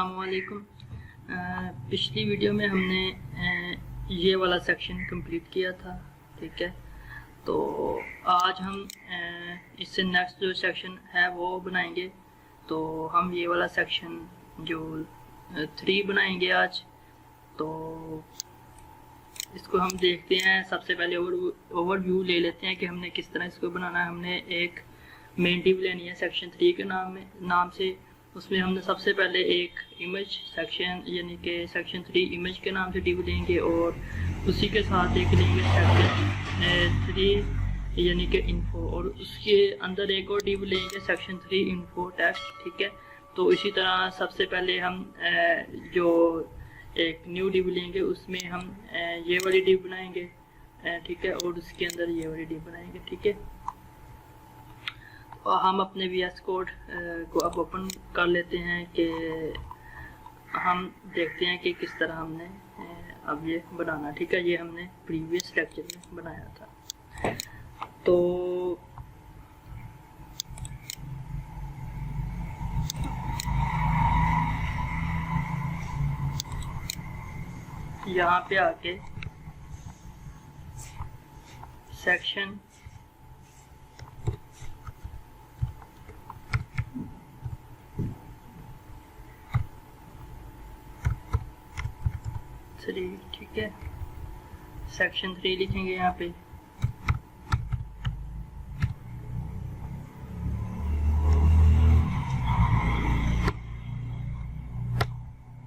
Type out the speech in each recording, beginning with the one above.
अस्सलामुअलैकुम। पिछली वीडियो में हमने ये वाला सेक्शन कंप्लीट किया था, ठीक है। तो आज हम इससे नेक्स्ट जो सेक्शन है वो बनाएंगे। तो हम ये वाला सेक्शन जो 3 बनाएंगे आज। तो इसको हम देखते हैं। सबसे पहले ओवरव्यू ले लेते हैं कि हमने किस तरह इसको बनाना है। हमने एक मेन डिव लेनी है सेक्शन 3 के नाम से। उसमें हमने सबसे पहले एक इमेज सेक्शन यानी कि सेक्शन 3 इमेज के नाम से डिव लेंगे और उसी के साथ एक लेंगे सेक्शन 3 यानी कि इन्फो, और उसके अंदर एक और डिव लेंगे सेक्शन 3 इन्फो टेक्स्ट, ठीक है। तो इसी तरह सबसे पहले हम जो एक न्यू डिव लेंगे उसमें हम ये वाली डिव बनाएंगे, ठीक है, और उसके अंदर ये वाली डिव बनाएंगे, ठीक है। और हम अपने VS कोड को अब ओपन कर लेते हैं कि हम देखते हैं कि किस तरह हमने अब ये बनाना, ठीक है। ये हमने प्रीवियस लेक्चर में बनाया था। तो यहाँ पे आके सेक्शन 3, ठीक है, सेक्शन 3 लिखेंगे यहाँ पे।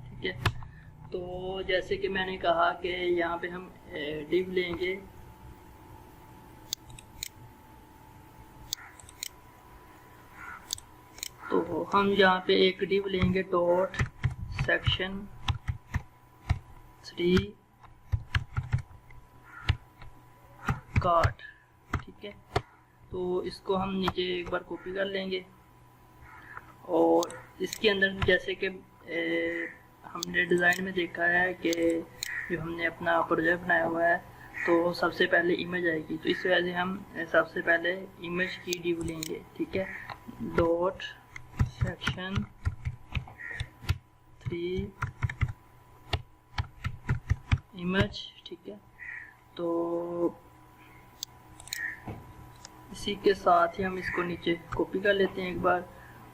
ठीक है, तो जैसे कि मैंने कहा कि यहाँ पे हम डिव लेंगे तो हम यहाँ पे एक डिव लेंगे डॉट सेक्शन 3 कार्ड, ठीक है। तो इसको हम नीचे एक बार कॉपी कर लेंगे और इसके अंदर जैसे कि हमने डिज़ाइन में देखा है कि जो हमने अपना प्रोजेक्ट बनाया हुआ है तो सबसे पहले इमेज आएगी। तो इस वजह से हम सबसे पहले इमेज की डिव लेंगे, ठीक है, डॉट सेक्शन 3 इमेज, ठीक है। तो इसी के साथ ही हम इसको नीचे कॉपी कर लेते हैं एक बार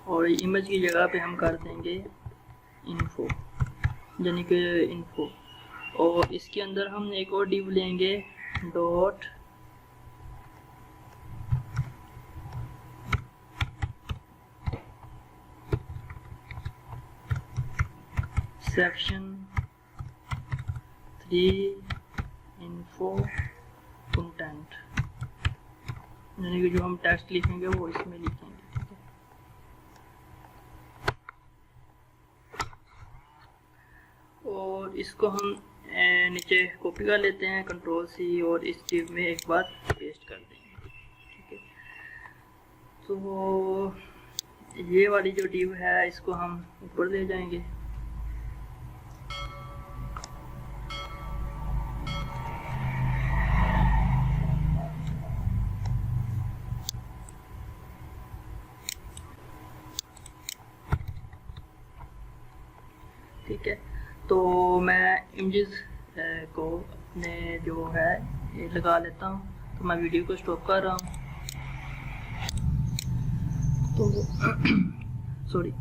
और इमेज की जगह पे हम कर देंगे इन्फो यानी कि इन्फो, और इसके अंदर हम एक और डिव लेंगे डॉट सेक्शन 3 इन्फो कंटेंट, यानी कि जो हम टेक्स्ट लिखेंगे वो इसमें लिखेंगे, ठीक है। और इसको हम नीचे कॉपी कर लेते हैं Ctrl+C और इस डिव में एक बार पेस्ट कर देंगे, ठीक है। तो ये वाली जो डिव है इसको हम ऊपर ले जाएंगे। ठीक है, तो मैं इमेजेस को अपने जो है ये लगा लेता हूँ। तो मैं वीडियो को स्टॉप कर रहा हूँ। तो सॉरी,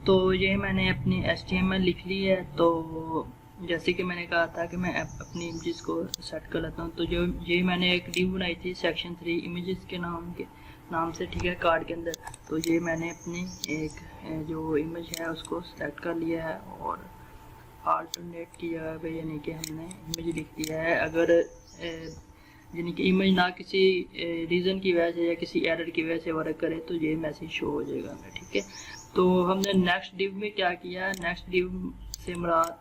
तो ये मैंने अपनी HTML लिख ली है। तो जैसे कि मैंने कहा था कि मैं अपनी इमेजेस को सेट कर लेता हूँ। तो जो ये मैंने एक डिव बनाई थी सेक्शन 3 इमेजेस के नाम से, ठीक है, कार्ड के अंदर। तो ये मैंने अपनी एक जो इमेज है उसको सेलेक्ट कर लिया है और अल्टरनेट की जगह पे यानी कि हमने इमेज लिख दिया है। अगर यानी कि इमेज ना किसी रीज़न की वजह से या किसी एरर की वजह से वर्क करे तो ये मैसेज शो हो जाएगा हमें, ठीक है। तो हमने नेक्स्ट डिव में क्या किया, नेक्स्ट डिव से मुराद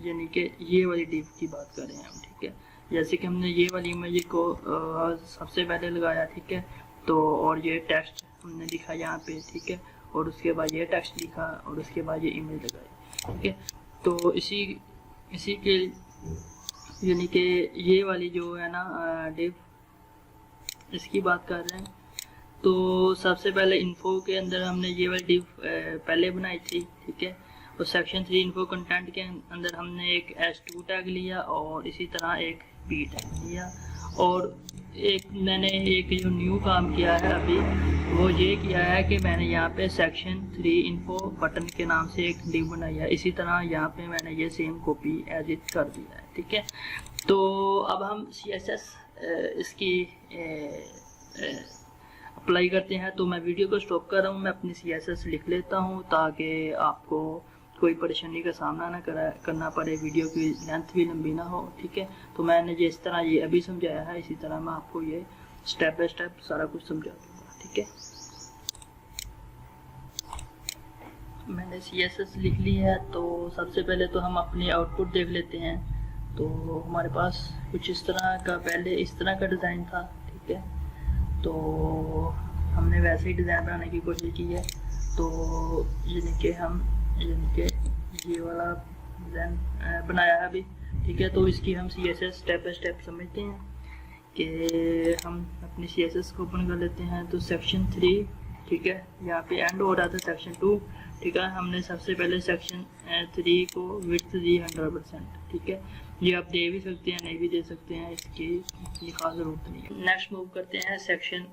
यानी कि ये वाली डिव की बात कर रहे हैं हम, ठीक है। जैसे कि हमने ये वाली इमेज को सबसे पहले लगाया, ठीक है। तो और ये टेक्स्ट हमने लिखा यहाँ पे, ठीक है, और उसके बाद ये टेक्स्ट लिखा और उसके बाद ये इमेज लगाई, ठीक है। तो इसी के यानी कि ये वाली जो है ना डिव, इसकी बात कर रहे हैं। तो सबसे पहले इन्फो के अंदर हमने ये वाली डिव पहले बनाई थी, ठीक है। तो सेक्शन 3 इन्फो कंटेंट के अंदर हमने एक S2 टैग लिया और इसी तरह एक P टैग लिया, और एक मैंने एक जो न्यू काम किया है अभी वो ये किया है कि मैंने यहाँ पे सेक्शन 3 इन्फो बटन के नाम से एक डिव बनाई है। इसी तरह यहाँ पे मैंने ये सेम कॉपी एडिट कर दिया है, ठीक है। तो अब हम CSS इसकी अप्लाई करते हैं। तो मैं वीडियो को स्टॉप कर रहा हूँ, मैं अपनी CSS लिख लेता हूँ ताकि आपको कोई परेशानी का सामना ना करना पड़े, वीडियो की लेंथ भी लंबी ना हो, ठीक है। तो मैंने जिस तरह ये अभी समझाया है इसी तरह मैं आपको ये स्टेप बाय स्टेप सारा कुछ समझा दूँगा, ठीक है। मैंने CSS लिख ली है, तो सबसे पहले तो हम अपनी आउटपुट देख लेते हैं। तो हमारे पास कुछ इस तरह का पहले इस तरह का डिज़ाइन था, ठीक है। तो हमने वैसे ही डिज़ाइन बनाने की कोशिश की है। तो ये वाला डिज़ाइन बनाया है अभी, ठीक है। तो इसकी हम CSS स्टेप बाय स्टेप समझते हैं कि हम अपनी CSS को ओपन कर लेते हैं। तो सेक्शन 3, ठीक है, यहाँ पे एंड हो रहा था सेक्शन 2, ठीक है। हमने सबसे पहले सेक्शन 3 को विड्थ दी 100%, ठीक है। ये आप दे भी सकते हैं, नहीं भी दे सकते हैं, इसकी खास ज़रूरत नहीं है। नेक्स्ट मूव करते हैं सेक्शन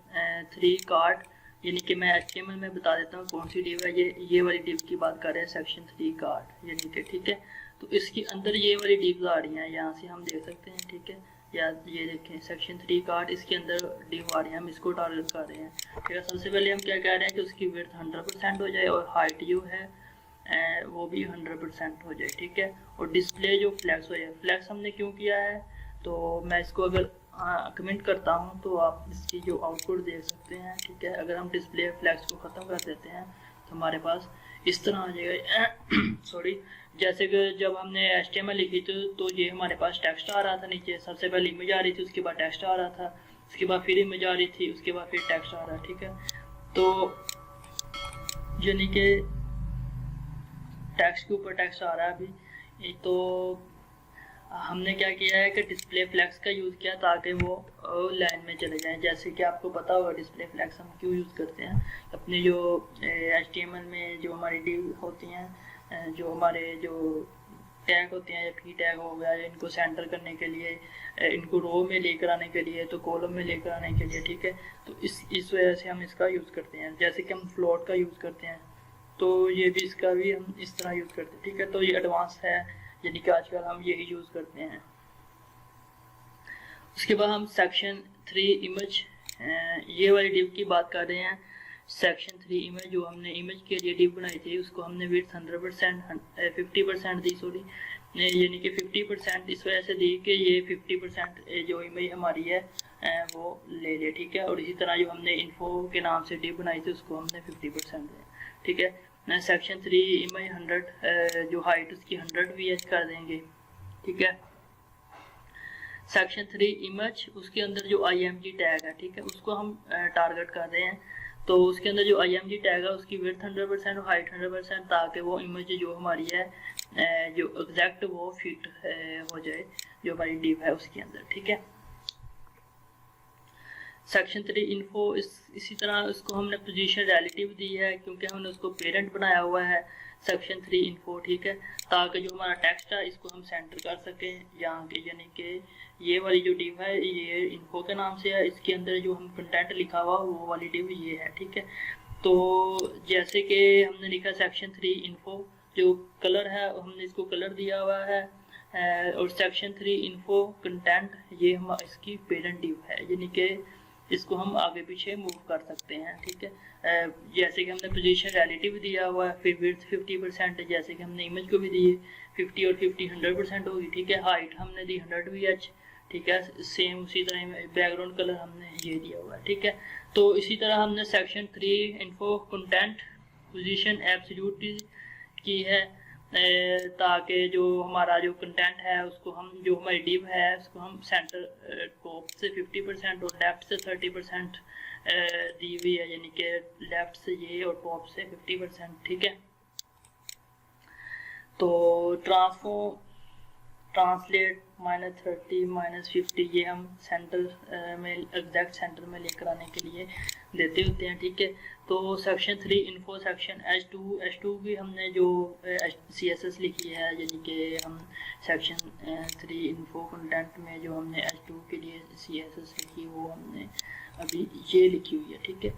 3 कार्ड, यानी कि मैं HTML में बता देता हूँ कौन सी डिव है। ये वाली डिव की बात कर रहे हैं, सेक्शन 3 कार्ड, यानी कि, ठीक है। तो इसके अंदर ये वाली डिव्स आ रही हैं, यहाँ से हम देख सकते हैं, ठीक है। या ये देखें सेक्शन 3 कार्ड, इसके अंदर डिव आ रही है, हम इसको टारगेट कर रहे हैं, ठीक है। सबसे पहले हम क्या कह रहे हैं कि उसकी विड्थ 100% हो जाए और हाइट जो है वो भी 100% हो जाए, ठीक है। और डिस्प्ले जो फ्लैक्स हो जाए, फ्लैक्स हमने क्यों किया है, तो मैं इसको अगर कमेंट करता हूँ तो आप इसकी जो आउटपुट देख सकते हैं, ठीक है। अगर हम डिस्प्ले फ्लैक्स को ख़त्म कर देते हैं तो हमारे पास इस तरह आ जाएगा सॉरी, जैसे कि जब हमने HTML लिखी थी तो ये हमारे पास टेक्स्ट आ रहा था नीचे, सबसे पहले इमेज आ रही थी, उसके बाद टेक्स्ट आ रहा था, उसके बाद फिर इमेज आ रही थी, उसके बाद फिर टेक्स्ट आ रहा है, ठीक है। तो यानी कि टेक्स्ट के ऊपर टेक्स्ट आ रहा है अभी। तो हमने क्या किया है कि डिस्प्ले फ्लैक्स का यूज़ किया ताकि वो लाइन में चले जाएं। जैसे कि आपको पता होगा डिस्प्ले फ्लैक्स हम क्यों यूज़ करते हैं। अपने जो HTML में जो हमारी डिव होती हैं, जो हमारे जो टैग होते हैं, या P टैग हो गया, इनको सेंटर करने के लिए, इनको रो में लेकर आने के लिए, तो कॉलम में लेकर आने के लिए, ठीक है। तो इस वजह से हम इसका यूज़ करते हैं। जैसे कि हम फ्लोट का यूज़ करते हैं, तो ये भी इसका भी हम इस तरह यूज़ करते हैं, ठीक है। तो ये एडवांस है, यानी कि आजकल हम यही यूज़ करते हैं। उसके बाद हम सेक्शन 3 इमेज, ये वाली डिव की बात कर रहे हैं। सेक्शन 3 इमेज, जो हमने इमेज के लिए डिव बनाई थी, उसको हमने विड्थ 50% दी, सॉरी, यानी कि 50% इस वजह से दी कि ये 50% जो इमेज हमारी है वो ले ले, ठीक है। और इसी तरह जो हमने इन्फो के नाम से डिव बनाई थी उसको हमने 50% दिया, ठीक है। सेक्शन 3 इमेज 100, जो हाइट उसकी 100 VH कर देंगे, ठीक है। सेक्शन 3 इमेज, उसके अंदर जो IMG टैग है, ठीक है, उसको हम टारगेट कर रहे हैं। तो उसके अंदर जो IMG टैग है उसकी विड्थ 100% और हाइट 100%, ताकि वो इमेज जो हमारी है जो एग्जैक्ट वो फिट हो जाए जो हमारी डिव है उसके अंदर, ठीक है। सेक्शन 3 इन्फो, इसी तरह उसको हमने पोजीशन रिलेटिव दी है क्योंकि हमने उसको पेरेंट बनाया हुआ है सेक्शन 3 इन्फो, ठीक है, ताकि जो हमारा टेक्स्ट है इसको हम सेंटर कर सकें यहाँ के, यानी कि ये वाली जो डिव है ये इन्फो के नाम से है, इसके अंदर जो हम कंटेंट लिखा हुआ वो वाली डिव ये है, ठीक है। तो जैसे कि हमने लिखा सेक्शन 3 इन्फो, जो कलर है हमने इसको कलर दिया हुआ है, और सेक्शन 3 इन्फो कंटेंट ये हम इसकी पेरेंट डिव है, यानी कि इसको हम आगे पीछे मूव कर सकते हैं, ठीक है। जैसे कि हमने पोजीशन रिलेटिव दिया हुआ है, फिर विड्थ 50%, जैसे कि हमने इमेज को भी दिए 50 और 50 100% होगी, ठीक है। हाइट हमने दी 100 VH, ठीक है। सेम उसी तरह बैकग्राउंड कलर हमने ये दिया हुआ है, ठीक है। तो इसी तरह हमने section 3 info content position absolute की है, ताकि जो हमारा जो कंटेंट है उसको हम, जो हमारी डिव है उसको हम सेंटर टॉप से 50% और लेफ्ट से 30% दी हुई है, यानी कि लेफ्ट से ये और टॉप से 50%, ठीक है। तो ट्रांसफॉर्म ट्रांसलेट -30 -50 ये हम सेंटर में एग्जैक्ट सेंटर में लेकर आने के लिए देते होते हैं, ठीक है। तो सेक्शन 3 इन्फो सेक्शन H2 की हमने जो CSS लिखी है, यानी कि हम सेक्शन 3 इन्फो कंटेंट में जो हमने H2 के लिए CSS लिखी वो हमने अभी ये लिखी हुई है, ठीक है।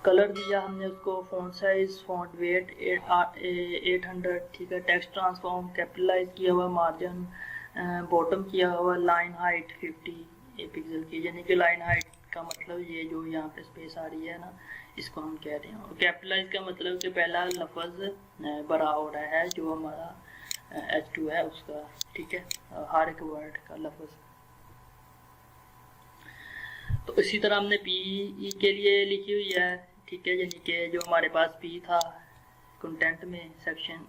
कलर दिया हमने उसको, फ़ॉन्ट साइज, फ़ॉन्ट वेट 800, ठीक है। टेक्स्ट ट्रांसफॉर्म कैपिटलाइज किया हुआ, मार्जिन बॉटम किया हुआ, लाइन हाइट 50 पिक्सल की, यानी कि लाइन हाइट का मतलब ये जो यहाँ पे स्पेस आ रही है ना, इसको हम कह रहे हैं। और कैपिटलाइज का मतलब कि पहला लफ्ज़ बड़ा हो रहा है जो हमारा H2 है उसका, ठीक है, हर एक वर्ड का लफ्ज़। तो इसी तरह हमने PE के लिए लिखी हुई है, ठीक है, यानी कि जो हमारे पास P था कंटेंट में सेक्शन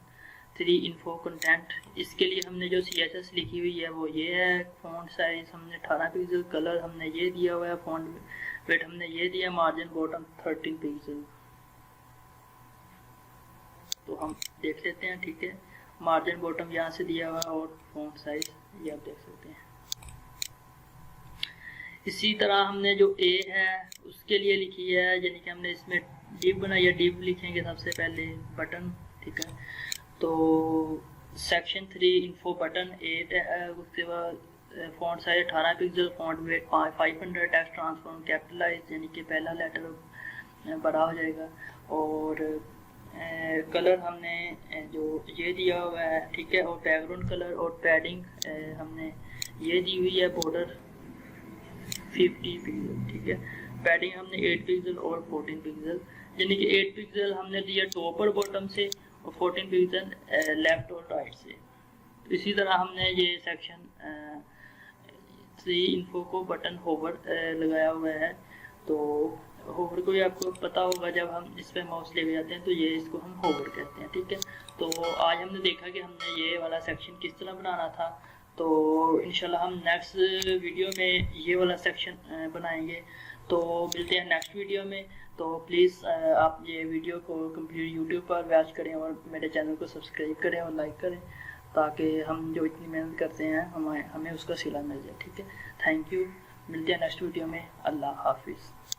3 इन्फो कंटेंट, इसके लिए हमने जो CSS लिखी हुई है वो ये है। फ़ॉन्ट साइज हमने 18 पिक्सल, कलर हमने ये दिया हुआ है, फ़ॉन्ट वेट हमने ये दिया, मार्जिन बॉटम 13 पिक्सल। तो हम देख लेते हैं, ठीक है, मार्जिन बॉटम यहाँ से दिया हुआ और फ़ॉन्ट साइज ये आप देख सकते हैं। इसी तरह हमने जो A है उसके लिए लिखी है, यानी कि हमने इसमें डिव बनाई है। डिव लिखेंगे सबसे पहले बटन, ठीक है। तो सेक्शन 3 इन्फो बटन 8 है, उसके बाद font size 18 pixel, font weight 500, text transform capitalize, यानी कि पहला लेटर बड़ा हो जाएगा। और कलर हमने जो ये दिया हुआ है, ठीक है, और बैकग्राउंड कलर और पैडिंग हमने ये दी हुई है, बॉर्डर 50 पिक्सल, ठीक है। पैडिंग हमने 8 पिक्सल और 14 पिक्सल, यानी कि 8 पिक्सल हमने दिया टॉप और बॉटम से और 14 पिक्सल लेफ्ट और राइट से। तो इसी तरह हमने ये सेक्शन 3 इन्फो को बटन होवर लगाया हुआ है। तो होवर को भी आपको पता होगा, जब हम इस पर माउस लेके जाते हैं तो ये इसको हम होवर कहते हैं, ठीक है। तो आज हमने देखा कि हमने ये वाला सेक्शन किस तरह बनाना था। तो इंशाल्लाह हम नेक्स्ट वीडियो में ये वाला सेक्शन बनाएंगे। तो मिलते हैं नेक्स्ट वीडियो में। तो प्लीज़ आप ये वीडियो को कंप्लीट यूट्यूब पर वॉच करें और मेरे चैनल को सब्सक्राइब करें और लाइक करें, ताकि हम जो इतनी मेहनत करते हैं हमें उसका सिला मिल जाए, ठीक है। थैंक यू, मिलते हैं नेक्स्ट वीडियो में। अल्लाह हाफिज़।